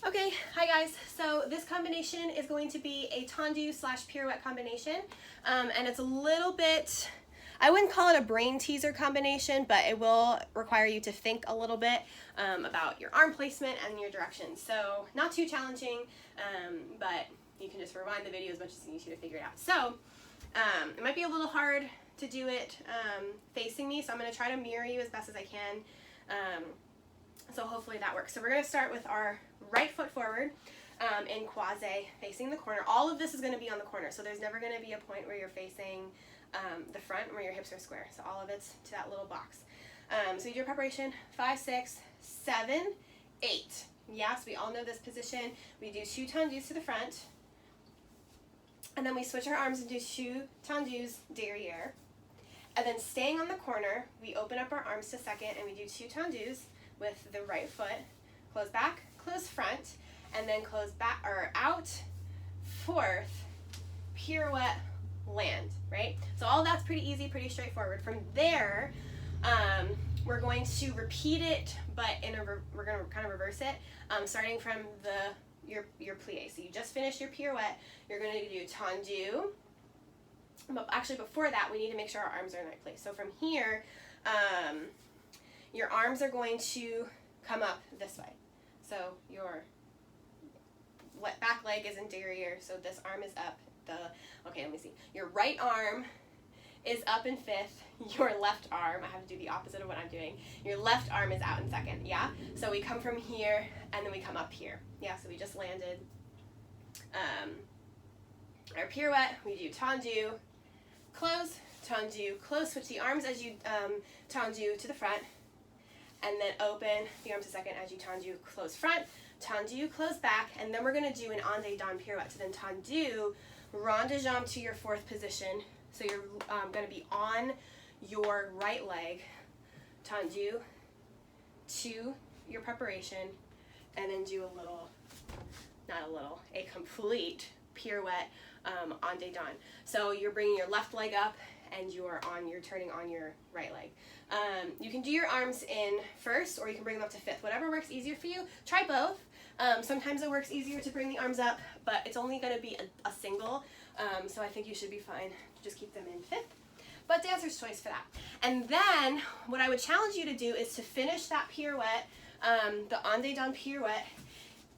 Okay, hi guys. So this combination is going to be a tendu slash pirouette combination, and it's a little bit, I wouldn't call it a brain teaser combination, but it will require you to think a little bit about your arm placement and your direction. So not too challenging, but you can just rewind the video as much as you need to figure it out. So it might be a little hard to do it facing me, so I'm going to try to mirror you as best as I can. So hopefully that works. So we're going to start with our right foot forward in quasi facing the corner. All of this is going to be on the corner, so there's never going to be a point where you're facing the front where your hips are square. So all of it's to that little box. So you do your preparation, 5, 6, 7, 8. Yes, we all know this position. We do 2 tendus to the front, and then we switch our arms and do 2 tendus derriere. And then staying on the corner, we open up our arms to second and we do 2 tendus with the right foot, close back, close front, and then close back or out, fourth, pirouette, land, right? So all that's pretty easy, pretty straightforward. From there, we're going to repeat it, but we're going to kind of reverse it, starting from your plie. So you just finished your pirouette, you're going to do tendu. But actually before that, we need to make sure our arms are in the right place. So from here, your arms are going to come up this way. So your back leg is in derriere, so this arm is up. Okay, let me see. Your right arm is up in 5th. Your left arm, I have to do the opposite of what I'm doing. Your left arm is out in 2nd, yeah? So we come from here, and then we come up here. Yeah, so we just landed our pirouette. We do tendu, close, tendu, close. Switch the arms as you tendu to the front, and then open the arms a second as you tendu, close front, tendu, close back, and then we're going to do an en dedans pirouette. So then tendu, rond de jambe to your 4th position. So you're going to be on your right leg, tendu to your preparation, and then do a complete pirouette en dedans. So you're bringing your left leg up and you're turning on your right leg. You can do your arms in 1st, or you can bring them up to 5th. Whatever works easier for you. Try both. Sometimes it works easier to bring the arms up, but it's only going to be a single, so I think you should be fine to just keep them in 5th. But dancer's choice for that. And then what I would challenge you to do is to finish that pirouette, the en dedans pirouette,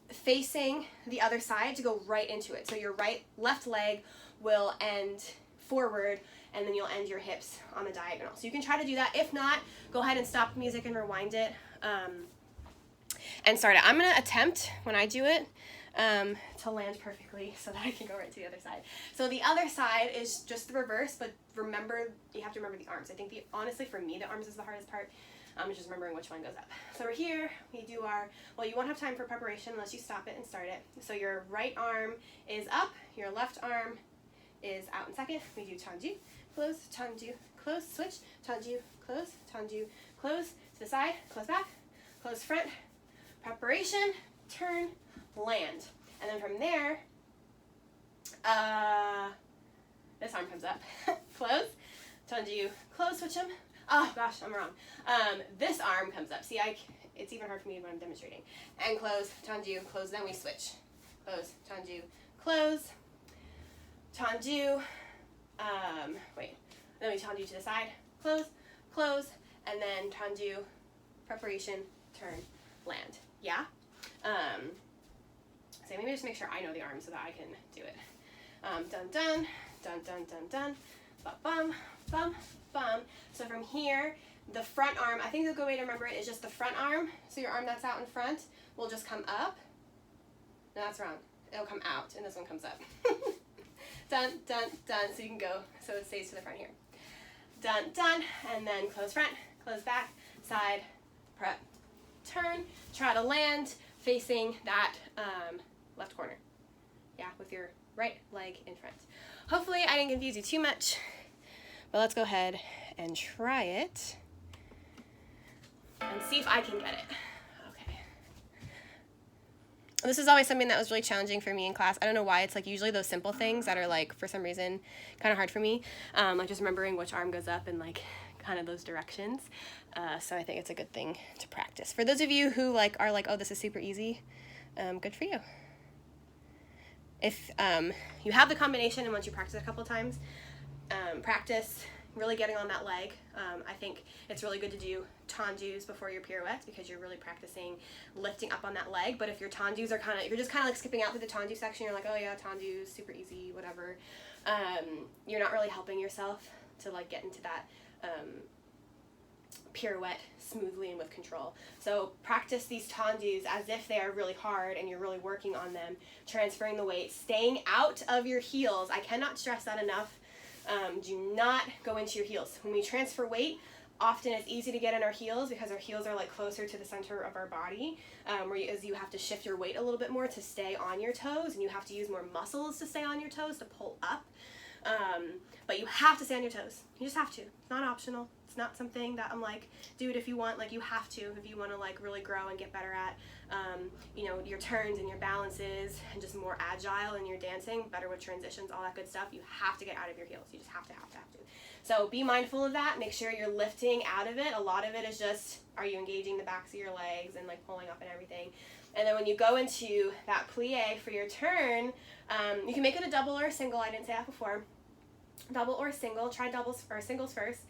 facing the other side to go right into it. So your left leg will end forward, and then you'll end your hips on the diagonal. So you can try to do that. If not, go ahead and stop the music and rewind it and start it. I'm going to attempt, when I do it, to land perfectly so that I can go right to the other side. So the other side is just the reverse, but remember, you have to remember the arms. I think, honestly, for me, the arms is the hardest part. Just remembering which one goes up. So we're here, we do well, you won't have time for preparation unless you stop it and start it. So your right arm is up, your left arm is out in 2nd. We do tendu, close, tendu, close, switch, tendu, close, tendu, close, to the side, close back, close front, preparation, turn, land. And then from there, this arm comes up, close, tendu, close, switch them. Oh gosh, I'm wrong. This arm comes up. See, it's even hard for me when I'm demonstrating. And close, tendu, close, then we switch. Close, tendu, close, tendu, then we tendu to the side, close, close, and then tendu, preparation, turn, land. Yeah? So maybe just make sure I know the arms so that I can do it. Dun, dun, dun, dun, dun, dun, bum, bum, bum, bum. So from here, the front arm, I think the good way to remember it is just the front arm. So your arm that's out in front will just come up. No, that's wrong. It'll come out, and this one comes up. Dun, dun, dun, so you can go, so it stays to the front here. Dun, dun, and then close front, close back, side, prep, turn, try to land facing that left corner. Yeah, with your right leg in front. Hopefully I didn't confuse you too much, but let's go ahead and try it and see if I can get it. This is always something that was really challenging for me in class. I don't know why. It's like usually those simple things that are like, for some reason, kind of hard for me. Like just remembering which arm goes up and like kind of those directions. So I think it's a good thing to practice. For those of you who are like, oh, this is super easy, good for you. If you have the combination and once you practice it a couple times, practice really getting on that leg. I think it's really good to do tendus before your pirouettes because you're really practicing lifting up on that leg. But if your tendus are you're just kind of like skipping out through the tendu section, you're like, oh yeah, tendus, super easy, whatever. You're not really helping yourself to like get into that pirouette smoothly and with control. So practice these tendus as if they are really hard and you're really working on them, transferring the weight, staying out of your heels. I cannot stress that enough. Do not go into your heels. When we transfer weight, often it's easy to get in our heels because our heels are like closer to the center of our body, whereas you have to shift your weight a little bit more to stay on your toes, and you have to use more muscles to stay on your toes to pull up. But you have to stay on your toes. You just have to. It's not optional. It's not something that I'm like, do it if you want. Like, you have to if you want to like really grow and get better at you know, your turns and your balances and just more agile in your dancing, better with transitions, all that good stuff. You have to get out of your heels. You just have to. So be mindful of that. Make sure you're lifting out of it. A lot of it is just, are you engaging the backs of your legs and like pulling up and everything. And then when you go into that plie for your turn, you can make it a double or a single. I didn't say that before. Double or single. Try doubles or singles first.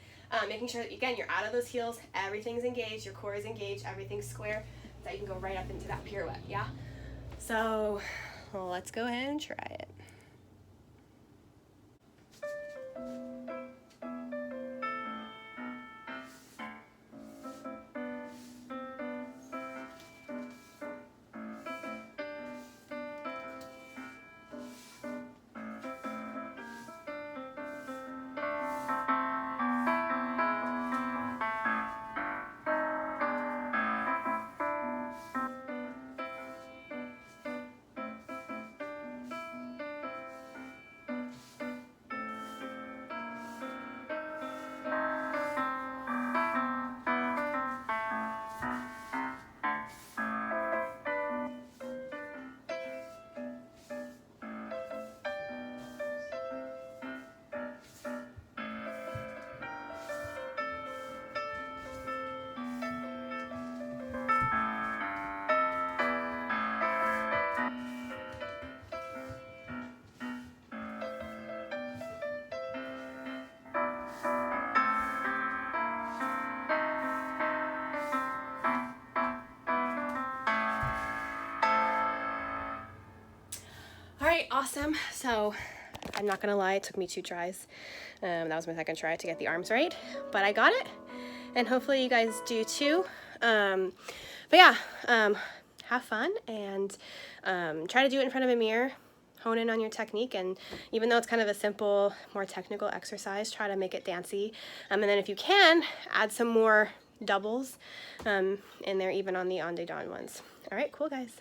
Making sure that, again, you're out of those heels. Everything's engaged. Your core is engaged. Everything's square. So that you can go right up into that pirouette. Yeah? So let's go ahead and try it. Alright, awesome. So I'm not gonna lie, it took me 2 tries. That was my second try to get the arms right, but I got it, and hopefully you guys do too. But yeah, have fun and try to do it in front of a mirror. Hone in on your technique, and even though it's kind of a simple, more technical exercise, try to make it dancey. And then if you can, add some more doubles in there, even on the on-day-dawn ones. Alright, cool guys.